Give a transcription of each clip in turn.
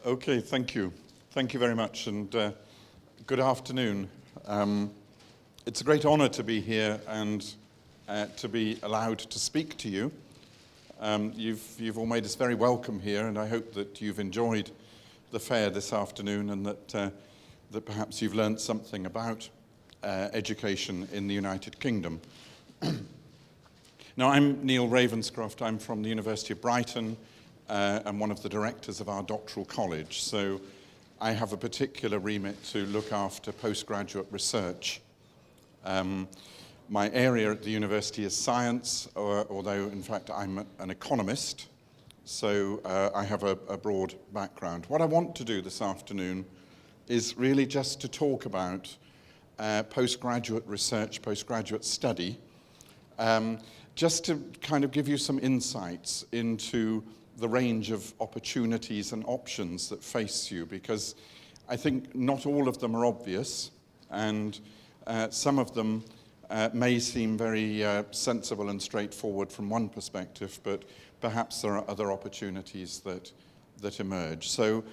Okay, thank you. Thank you very much, and good afternoon. It's a great honor to be here and to be allowed to speak to you. You've all made us very welcome here, and I hope that you've enjoyed the fair this afternoon and that perhaps you've learned something about education in the United Kingdom. Now, I'm Neil Ravenscroft. I'm from the University of Brighton. I'm one of the directors of our doctoral college, so I have a particular remit to look after postgraduate research. My area at the university is science, although in fact I'm an economist, so I have a broad background. What I want to do this afternoon is really just to talk about postgraduate research, postgraduate study, just to kind of give you some insights into the range of opportunities and options that face you, because I think not all of them are obvious, and some of them may seem very sensible and straightforward from one perspective, but perhaps there are other opportunities that emerge. So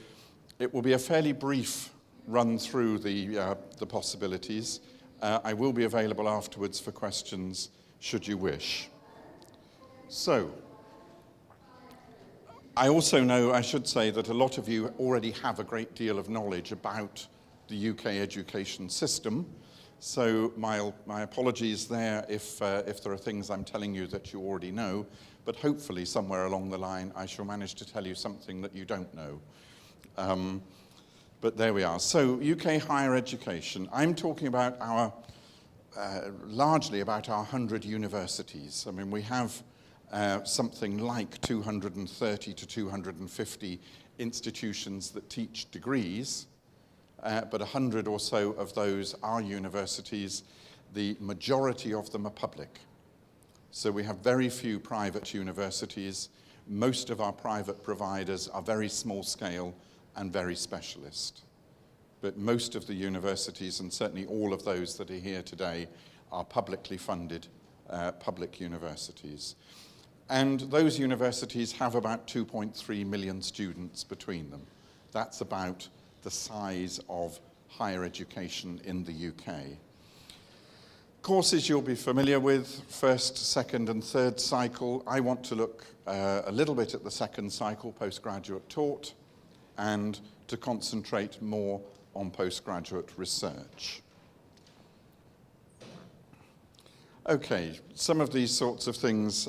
it will be a fairly brief run through the possibilities. I will be available afterwards for questions should you wish. So, I also know, I should say, that a lot of you already have a great deal of knowledge about the UK education system, so my apologies there if there are things I'm telling you that you already know, but hopefully somewhere along the line I shall manage to tell you something that you don't know. But there we are. So, UK higher education. I'm talking about largely about our 100 universities. I mean, we have something like 230 to 250 institutions that teach degrees, but 100 or so of those are universities. The majority of them are public. So we have very few private universities. Most of our private providers are very small scale and very specialist. But most of the universities, and certainly all of those that are here today, are publicly funded public universities. And those universities have about 2.3 million students between them. That's about the size of higher education in the UK. Courses you'll be familiar with, first, second and third cycle. I want to look a little bit at the second cycle, postgraduate taught, and to concentrate more on postgraduate research. Okay, some of these sorts of things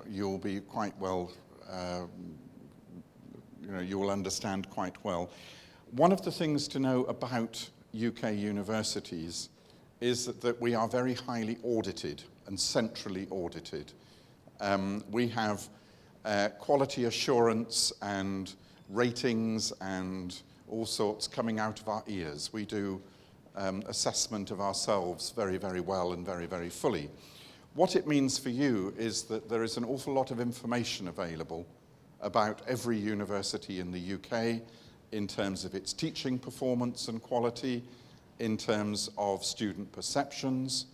you'll be quite well, you will understand quite well. One of the things to know about UK universities is that we are very highly audited and centrally audited. We have quality assurance and ratings and all sorts coming out of our ears. We do assessment of ourselves very, very well and very, very fully. What it means for you is that there is an awful lot of information available about every university in the UK in terms of its teaching performance and quality, in terms of student perceptions,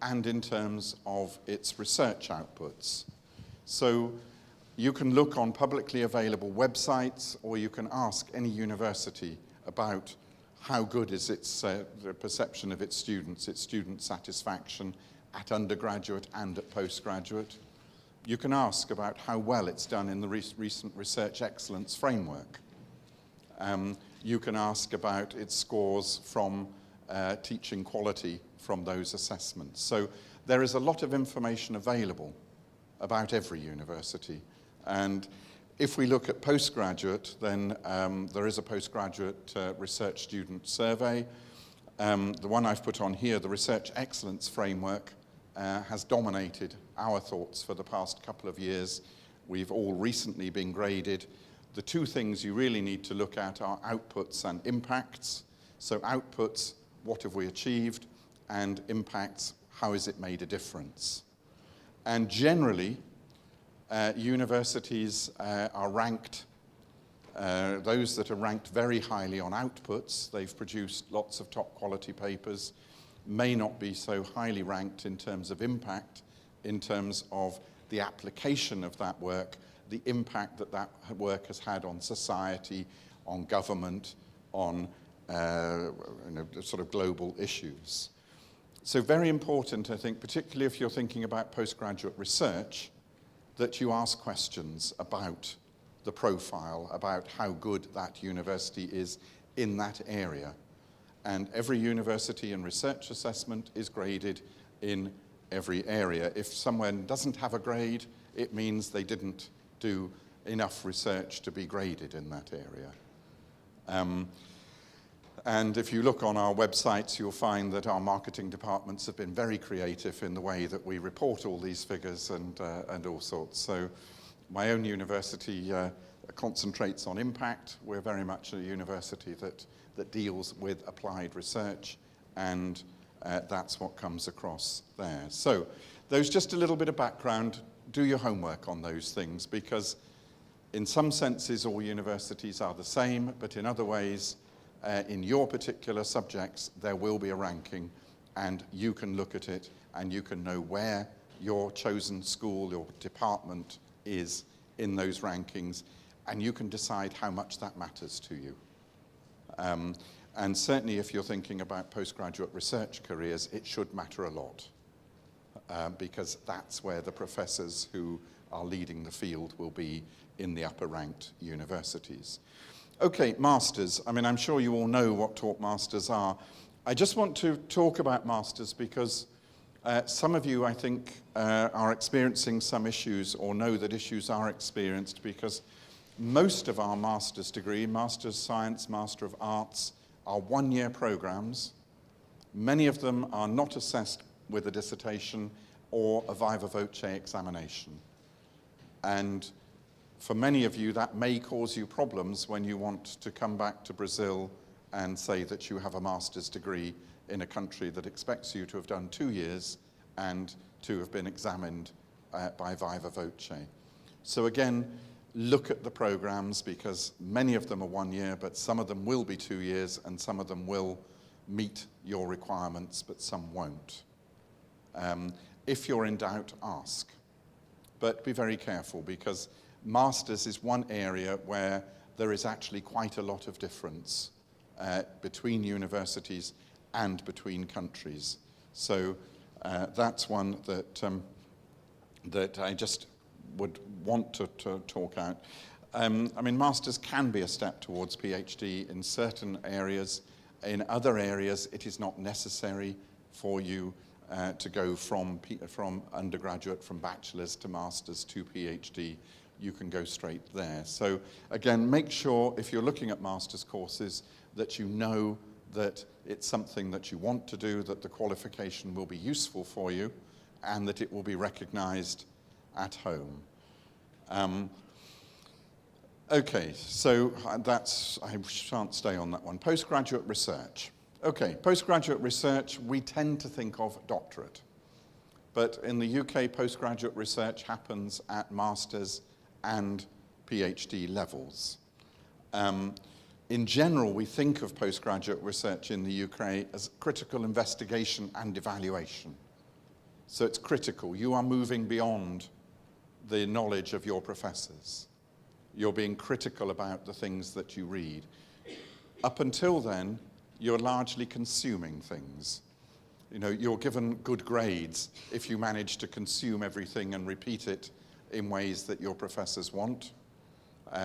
and in terms of its research outputs. So you can look on publicly available websites, or you can ask any university about how good is its the perception of its student satisfaction at undergraduate and at postgraduate. You can ask about how well it's done in the recent Research Excellence Framework. You can ask about its scores from teaching quality from those assessments. So there is a lot of information available about every university. And if we look at postgraduate, then there is a postgraduate research student survey. The one I've put on here, the Research Excellence Framework, has dominated our thoughts for the past couple of years. We've all recently been graded. The two things you really need to look at are outputs and impacts. So outputs, what have we achieved? And impacts, how has it made a difference? And generally, universities are ranked, those that are ranked very highly on outputs, they've produced lots of top quality papers, may not be so highly ranked in terms of impact, in terms of the application of that work, the impact that that work has had on society, on government, on sort of global issues. So very important, I think, particularly if you're thinking about postgraduate research, that you ask questions about the profile, about how good that university is in that area. And every university and research assessment is graded in every area. If someone doesn't have a grade, it means they didn't do enough research to be graded in that area. And if you look on our websites, you'll find that our marketing departments have been very creative in the way that we report all these figures and all sorts. So my own university concentrates on impact. We're very much a university that deals with applied research, and that's what comes across there. So those just a little bit of background. Do your homework on those things, because in some senses all universities are the same, but in other ways, in your particular subjects, there will be a ranking, and you can look at it and you can know where your chosen school, your department is in those rankings, and you can decide how much that matters to you. And certainly if you're thinking about postgraduate research careers, it should matter a lot, because that's where the professors who are leading the field will be in the upper ranked universities. Okay, masters. I mean, I'm sure you all know what taught masters are. I just want to talk about masters because some of you, I think, are experiencing some issues or know that issues are experienced, because most of our master's degree, Master of Science, Master of Arts, are one-year programs. Many of them are not assessed with a dissertation or a viva voce examination. And for many of you, that may cause you problems when you want to come back to Brazil and say that you have a master's degree in a country that expects you to have done 2 years and to have been examined by viva voce. So again, look at the programs, because many of them are 1 year, but some of them will be 2 years, and some of them will meet your requirements, but some won't. If you're in doubt, ask. But be very careful, because masters is one area where there is actually quite a lot of difference between universities and between countries. So that's one that I just would want to talk out. I mean, masters can be a step towards PhD in certain areas. In other areas, it is not necessary for you to go from undergraduate, from bachelor's to master's to PhD. You can go straight there. So again, make sure if you're looking at master's courses that you know that it's something that you want to do, that the qualification will be useful for you, and that it will be recognized at home. Okay, so I shan't stay on that one. Postgraduate research. Okay, postgraduate research, we tend to think of doctorate. But in the UK, postgraduate research happens at master's and PhD levels. In general, we think of postgraduate research in the UK as critical investigation and evaluation. So it's critical. You are moving beyond the knowledge of your professors. You're being critical about the things that you read. Up until then, you're largely consuming things. You know, you're given good grades if you manage to consume everything and repeat it in ways that your professors want.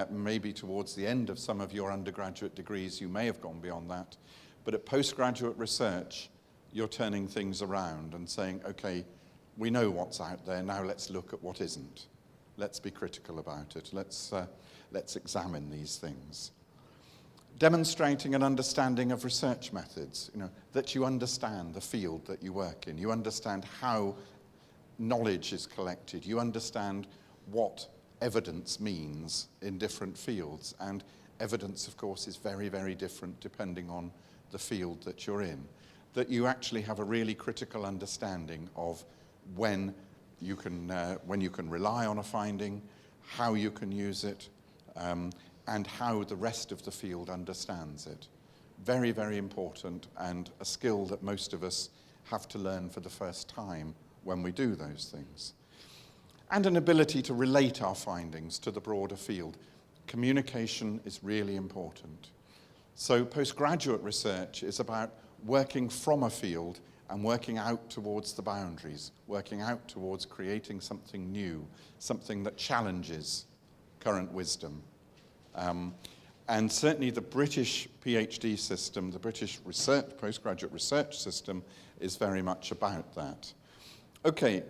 Maybe towards the end of some of your undergraduate degrees, you may have gone beyond that. But at postgraduate research, you're turning things around and saying, okay, we know what's out there, now let's look at what isn't. Let's be critical about it. Let's examine these things. Demonstrating an understanding of research methods, that you understand the field that you work in. You understand how knowledge is collected. You understand what evidence means in different fields. And evidence, of course, is very, very different depending on the field that you're in. That you actually have a really critical understanding of when you can rely on a finding, how you can use it, and how the rest of the field understands it. Very, very important, and a skill that most of us have to learn for the first time when we do those things. And an ability to relate our findings to the broader field. Communication is really important. So postgraduate research is about working from a field and working out towards the boundaries, working out towards creating something new, something that challenges current wisdom. And certainly the British PhD system, the British postgraduate research system, is very much about that. Okay,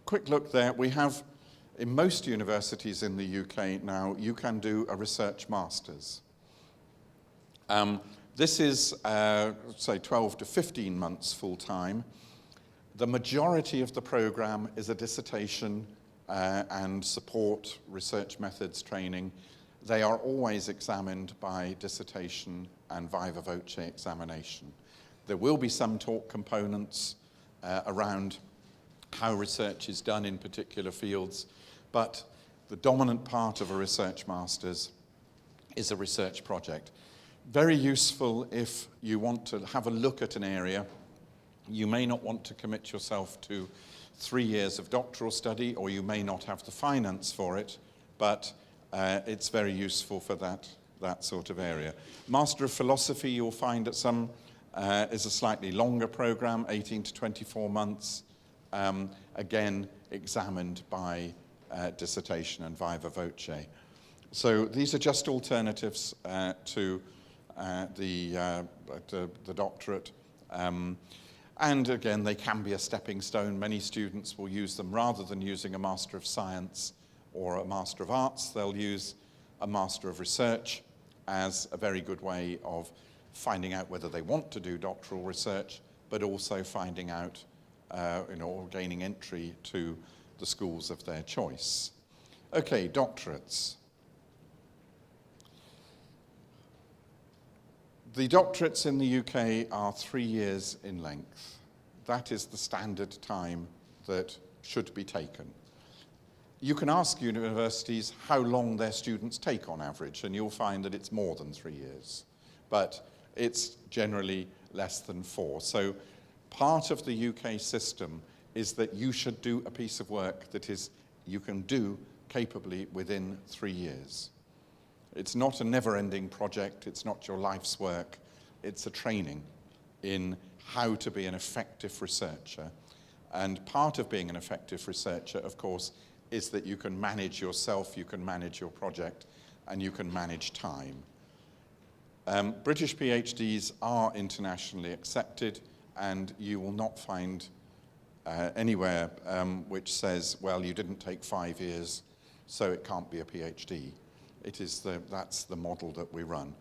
quick look there. We have, in most universities in the UK now, you can do a research master's. This is, say, 12 to 15 months full-time. The majority of the program is a dissertation and support research methods training. They are always examined by dissertation and viva voce examination. There will be some talk components around how research is done in particular fields, but the dominant part of a research master's is a research project. Very useful if you want to have a look at an area. You may not want to commit yourself to 3 years of doctoral study, or you may not have the finance for it, but it's very useful for that sort of area. Master of Philosophy, you'll find at some is a slightly longer program, 18 to 24 months, again examined by dissertation and viva voce. So these are just alternatives to the doctorate. And again, they can be a stepping stone. Many students will use them rather than using a Master of Science or a Master of Arts. They'll use a Master of Research as a very good way of finding out whether they want to do doctoral research, but also finding out, or gaining entry to the schools of their choice. Okay, doctorates. The doctorates in the UK are 3 years in length. That is the standard time that should be taken. You can ask universities how long their students take on average, and you'll find that it's more than 3 years. But it's generally less than 4. So part of the UK system is that you should do a piece of work that you can do capably within 3 years. It's not a never-ending project, it's not your life's work, it's a training in how to be an effective researcher. And part of being an effective researcher, of course, is that you can manage yourself, you can manage your project, and you can manage time. British PhDs are internationally accepted, and you will not find anywhere which says, well, you didn't take 5 years, so it can't be a PhD. That's the model that we run.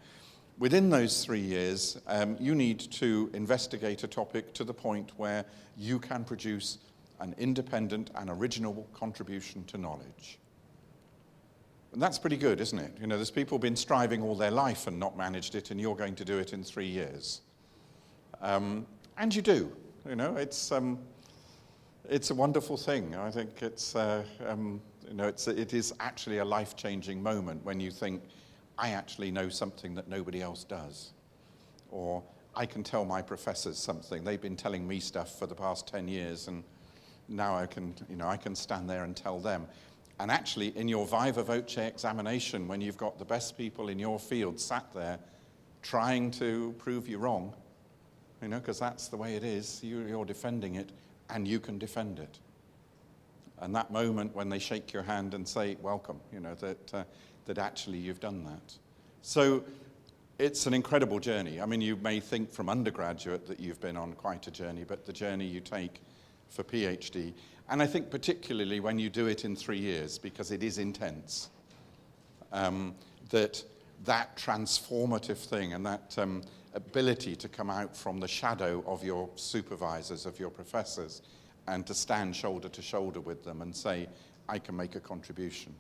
Within those 3 years, you need to investigate a topic to the point where you can produce an independent and original contribution to knowledge. And that's pretty good, isn't it? There's people been striving all their life and not managed it, and you're going to do it in 3 years. And you do. It's a wonderful thing. I think it is actually a life-changing moment when you think, I actually know something that nobody else does. Or I can tell my professors something. They've been telling me stuff for the past 10 years, and now I can stand there and tell them. And actually, in your viva voce examination, when you've got the best people in your field sat there trying to prove you wrong, because that's the way it is, you're defending it, and you can defend it. And that moment when they shake your hand and say, welcome, that actually you've done that. So it's an incredible journey. I mean, you may think from undergraduate that you've been on quite a journey, but the journey you take for PhD, and I think particularly when you do it in 3 years, because it is intense, that transformative thing and that ability to come out from the shadow of your supervisors, of your professors, and to stand shoulder to shoulder with them and say, I can make a contribution,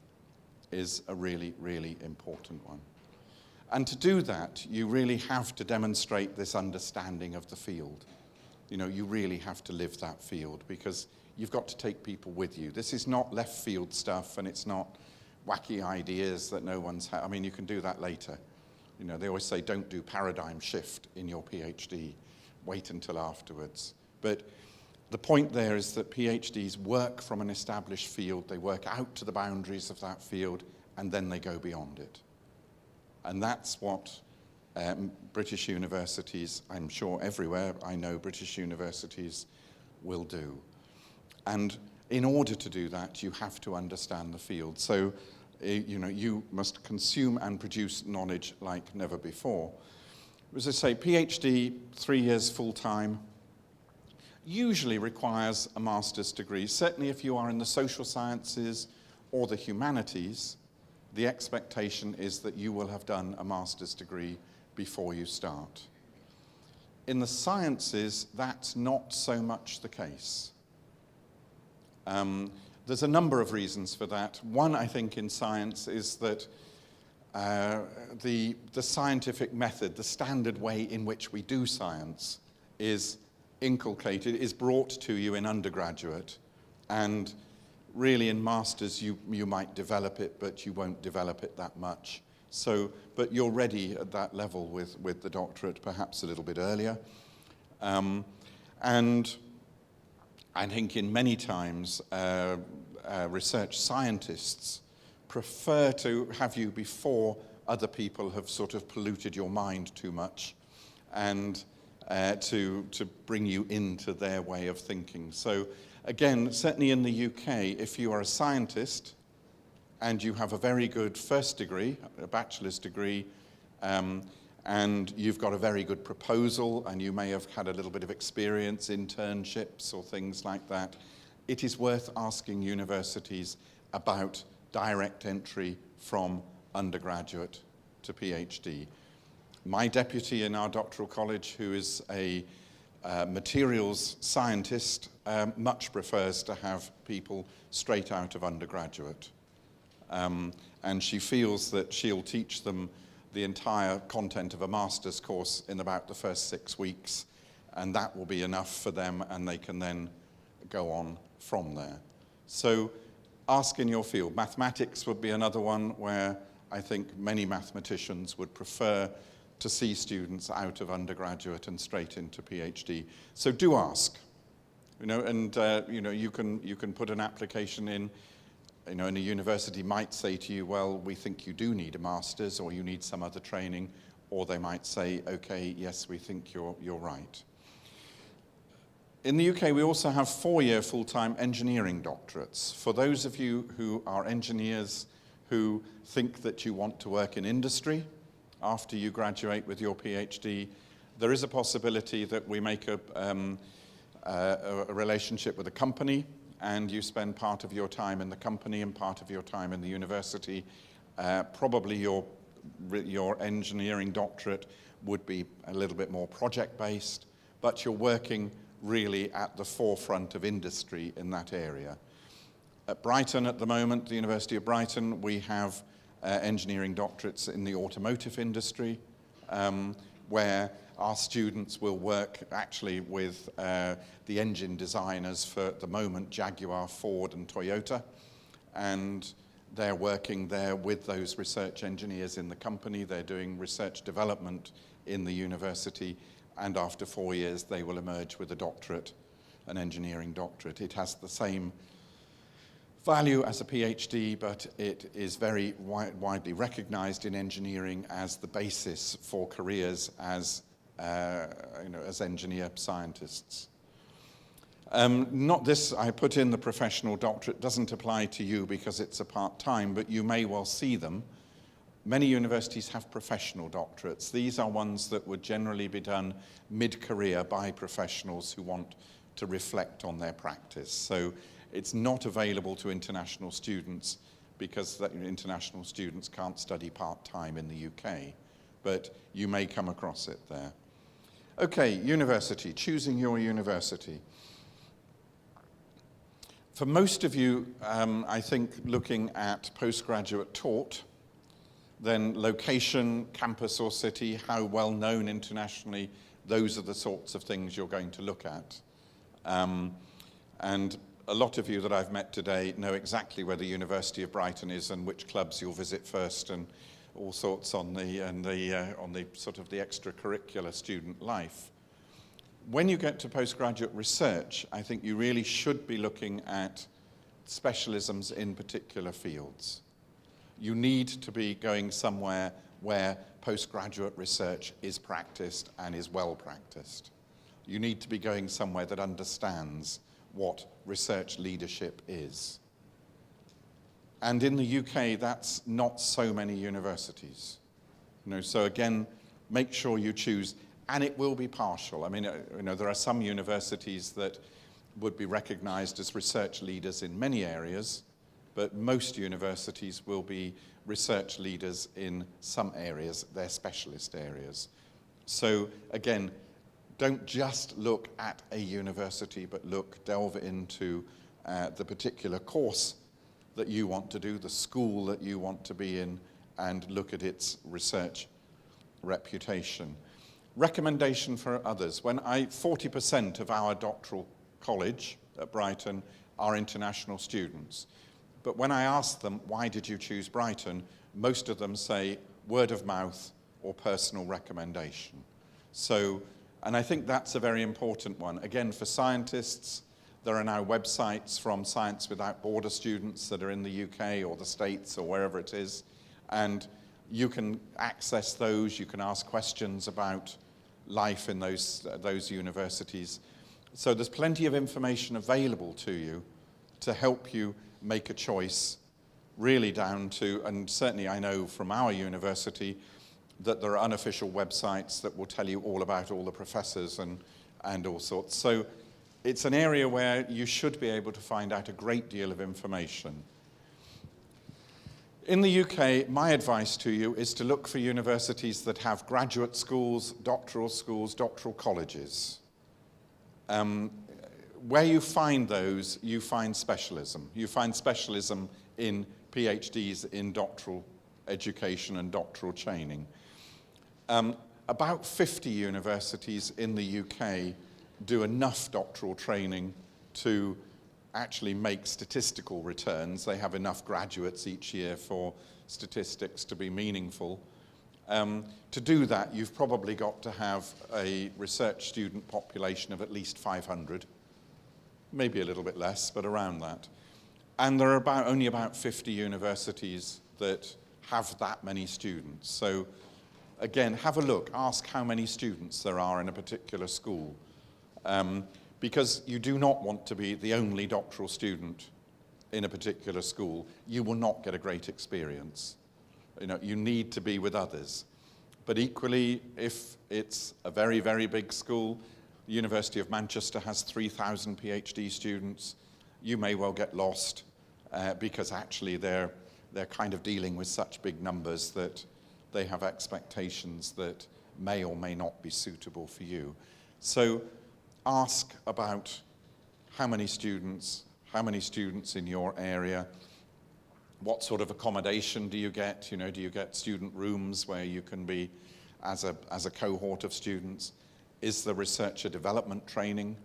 is a really, really important one. And to do that, you really have to demonstrate this understanding of the field. You really have to live that field, because you've got to take people with you. This is not left field stuff, and it's not wacky ideas that no one's had. I mean, you can do that later. They always say, don't do paradigm shift in your PhD. Wait until afterwards. But the point there is that PhDs work from an established field. They work out to the boundaries of that field, and then they go beyond it. And that's what British universities, I'm sure everywhere, I know British universities will do. And in order to do that, you have to understand the field. So, you must consume and produce knowledge like never before. As I say, PhD, 3 years full-time, usually requires a master's degree. Certainly if you are in the social sciences or the humanities, the expectation is that you will have done a master's degree before you start. In the sciences, that's not so much the case. There's a number of reasons for that. One, I think, in science is that the scientific method, the standard way in which we do science, is inculcated, is brought to you in undergraduate, and really in masters you might develop it, but you won't develop it that much. So, but you're ready at that level with the doctorate, perhaps a little bit earlier. And I think in many times research scientists prefer to have you before other people have sort of polluted your mind too much, and to bring you into their way of thinking. So again, certainly in the UK, if you are a scientist and you have a very good first degree, a bachelor's degree, and you've got a very good proposal, and you may have had a little bit of experience, internships or things like that, it is worth asking universities about direct entry from undergraduate to PhD. My deputy in our doctoral college, who is a materials scientist, much prefers to have people straight out of undergraduate. And she feels that she'll teach them the entire content of a master's course in about the first 6 weeks, and that will be enough for them, and they can then go on from there. So ask in your field. Mathematics would be another one where I think many mathematicians would prefer to see students out of undergraduate and straight into PhD. So do ask, and you can put an application in. And a university might say to you, well, we think you do need a master's, or you need some other training, or they might say, okay, yes, we think you're right. In the UK, we also have 4-year full-time engineering doctorates. For those of you who are engineers who think that you want to work in industry after you graduate with your PhD, there is a possibility that we make a relationship with a company, and you spend part of your time in the company and part of your time in the university. Probably your engineering doctorate would be a little bit more project-based, but you're working really at the forefront of industry in that area. At Brighton at the moment, the University of Brighton, we have engineering doctorates in the automotive industry, where our students will work actually with the engine designers for, at the moment, Jaguar, Ford and Toyota, and they're working there with those research engineers in the company. They're doing research development in the university, and after 4 years they will emerge with a doctorate, an engineering doctorate. It has the same value as a PhD, but it is very widely recognized in engineering as the basis for careers as engineer scientists. Not this, I put in the professional doctorate, doesn't apply to you because it's a part-time, but you may well see them. Many universities have professional doctorates. These are ones that would generally be done mid-career by professionals who want to reflect on their practice. So it's not available to international students because international students can't study part-time in the UK, but you may come across it there. Okay, university, choosing your university. For most of you, I think looking at postgraduate taught, then location, campus or city, how well known internationally, those are the sorts of things you're going to look at. And a lot of you that I've met today know exactly where the University of Brighton is and which clubs you'll visit first, and all sorts on the sort of the extracurricular student life. When you get to postgraduate research, I think you really should be looking at specialisms in particular fields. You need to be going somewhere where postgraduate research is practiced and is well practiced. You need to be going somewhere that understands what research leadership is. And in the UK, that's not so many universities. So again, make sure you choose, and it will be partial. I mean, there are some universities that would be recognized as research leaders in many areas, but most universities will be research leaders in some areas, their specialist areas. So again, don't just look at a university, but delve into the particular course that you want to do, the school that you want to be in, and look at its research reputation. Recommendation for others. 40% of our doctoral college at Brighton are international students. But when I ask them, why did you choose Brighton? Most of them say word of mouth or personal recommendation. So, and I think that's a very important one. Again, for scientists, there are now websites from Science Without Borders students that are in the UK or the States or wherever it is, and you can access those, you can ask questions about life in those universities. So there's plenty of information available to you to help you make a choice, really down to, and certainly I know from our university, that there are unofficial websites that will tell you all about all the professors and all sorts. So it's an area where you should be able to find out a great deal of information. In the UK, my advice to you is to look for universities that have graduate schools, doctoral colleges. Where you find those, you find specialism. You find specialism in PhDs in doctoral education and doctoral training. About 50 universities in the UK do enough doctoral training to actually make statistical returns. They have enough graduates each year for statistics to be meaningful. To do that, you've probably got to have a research student population of at least 500, maybe a little bit less, but around that. And there are only about 50 universities that have that many students. So again, have a look, ask how many students there are in a particular school. Because you do not want to be the only doctoral student in a particular school. You will not get a great experience. You need to be with others. But equally, if it's a very, very big school, the University of Manchester has 3,000 PhD students, you may well get lost because actually they're kind of dealing with such big numbers that they have expectations that may or may not be suitable for you. So ask about how many students in your area, what sort of accommodation do you get? Do you get student rooms where you can be as a cohort of students? Is there researcher development training?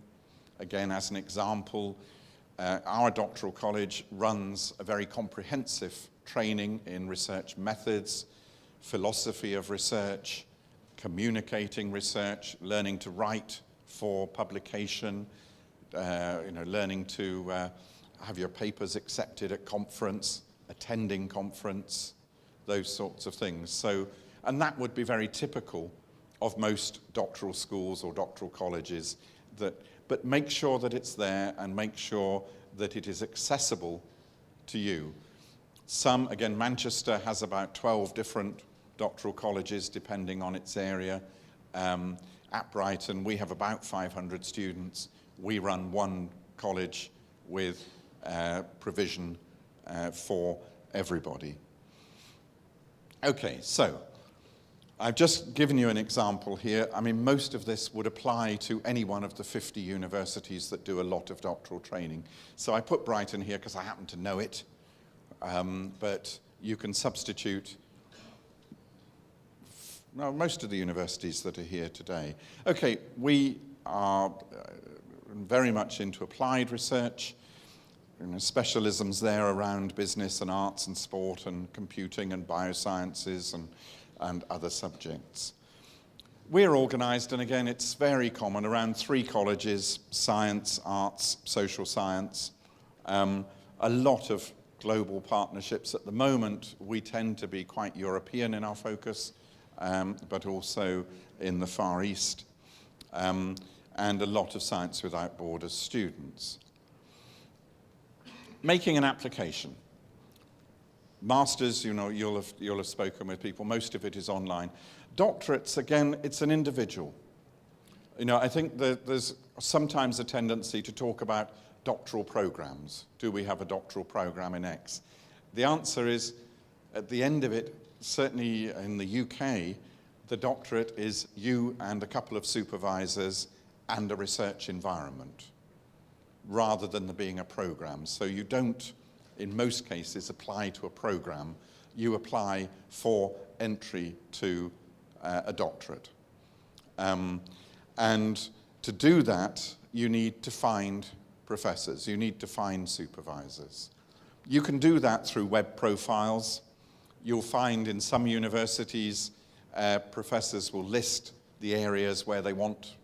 Again, as an example, our doctoral college runs a very comprehensive training in research methods, philosophy of research, communicating research, learning to write for publication, learning to have your papers accepted at conference, attending conference, those sorts of things. So, and that would be very typical of most doctoral schools or doctoral colleges, but make sure that it's there and make sure that it is accessible to you. Again, Manchester has about 12 different doctoral colleges depending on its area. At Brighton, we have about 500 students. We run one college with provision for everybody. Okay, so I've just given you an example here. I mean, most of this would apply to any one of the 50 universities that do a lot of doctoral training. So I put Brighton here because I happen to know it, but you can substitute most of the universities that are here today. Okay, we are very much into applied research. Specialisms there around business and arts and sport and computing and biosciences and other subjects. We're organised, and again, it's very common, around 3 colleges: science, arts, social science. A lot of global partnerships. At the moment, we tend to be quite European in our focus, but also in the Far East, and a lot of Science Without Borders students. Making an application. Masters, you know, you'll have spoken with people. Most of it is online. Doctorates, again, it's an individual. You know, I think that there's sometimes a tendency to talk about doctoral programs. Do we have a doctoral program in X? The answer is, at the end of it, certainly in the UK, the doctorate is you and a couple of supervisors and a research environment, rather than there being a program. So you don't, in most cases, apply to a program. You apply for entry to a doctorate. And to do that, you need to find professors. You need to find supervisors. You can do that through web profiles. You'll find in some universities, professors will list the areas where they want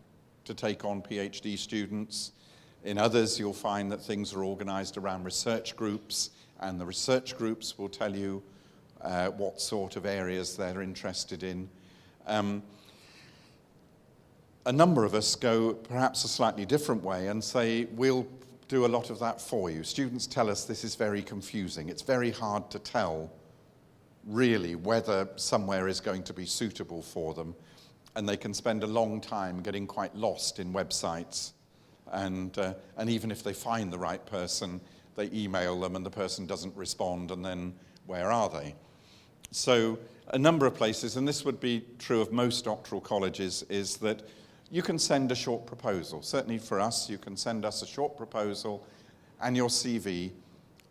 to take on PhD students. In others, you'll find that things are organized around research groups, and the research groups will tell you what sort of areas they're interested in. A number of us go perhaps a slightly different way and say, we'll do a lot of that for you. Students tell us this is very confusing. It's very hard to tell, really, whether somewhere is going to be suitable for them, and they can spend a long time getting quite lost in websites. And even if they find the right person, they email them and the person doesn't respond, and then where are they? So a number of places, and this would be true of most doctoral colleges, is that you can send a short proposal. Certainly for us, you can send us a short proposal and your CV,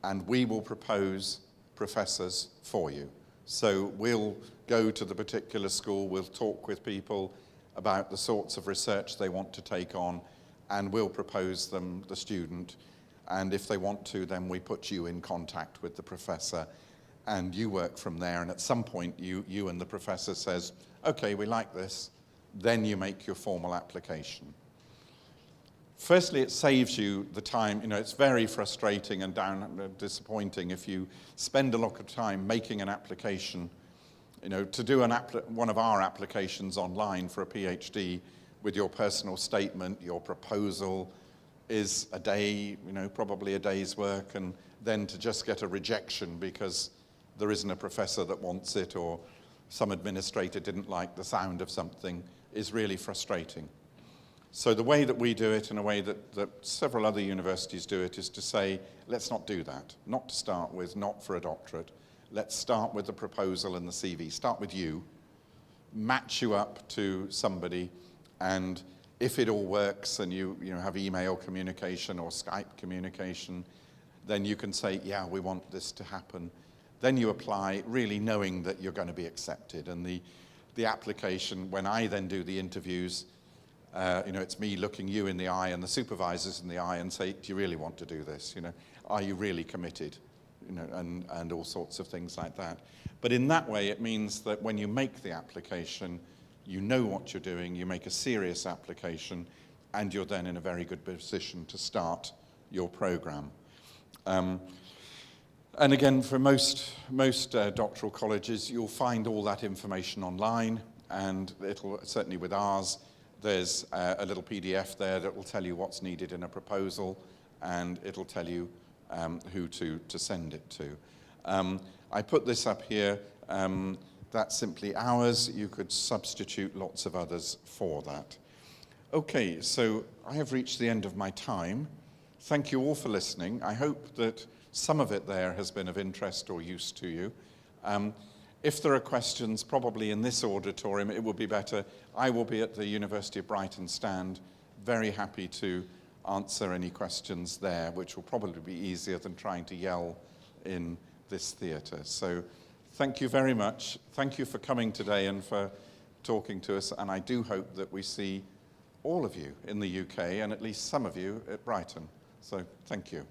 and we will propose professors for you. So we'll go to the particular school, we'll talk with people about the sorts of research they want to take on, and we'll propose them the student. And if they want to, then we put you in contact with the professor, and you work from there. And at some point, you and the professor says, okay, we like this. Then you make your formal application. Firstly, it saves you the time. You know, it's very frustrating and disappointing if you spend a lot of time making an application. You know, to do one of our applications online for a PhD with your personal statement, your proposal, is a day, you know, probably a day's work, and then to just get a rejection because there isn't a professor that wants it, or some administrator didn't like the sound of something, is really frustrating. So the way that we do it, and a way that several other universities do it, is to say, let's not do that. Not to start with, not for a doctorate. Let's start with the proposal and the CV. Start with you, match you up to somebody, and if it all works and you have email communication or Skype communication, then you can say, yeah, we want this to happen. Then you apply, really knowing that you're going to be accepted. And the application, when I then do the interviews, it's me looking you in the eye and the supervisors in the eye and say, do you really want to do this? You know, are you really committed? You know, and all sorts of things like that. But in that way, it means that when you make the application, you know what you're doing, you make a serious application, and you're then in a very good position to start your program. And again, for most doctoral colleges, you'll find all that information online, and it'll, certainly with ours, there's a little PDF there that will tell you what's needed in a proposal, and it'll tell you who to send it to. I put this up here. That's simply ours. You could substitute lots of others for that. Okay, so I have reached the end of my time. Thank you all for listening. I hope that some of it there has been of interest or use to you. If there are questions, probably in this auditorium, it would be better. I will be at the University of Brighton stand, very happy to answer any questions there, which will probably be easier than trying to yell in this theatre. So thank you very much. Thank you for coming today and for talking to us. And I do hope that we see all of you in the UK, and at least some of you at Brighton. So thank you.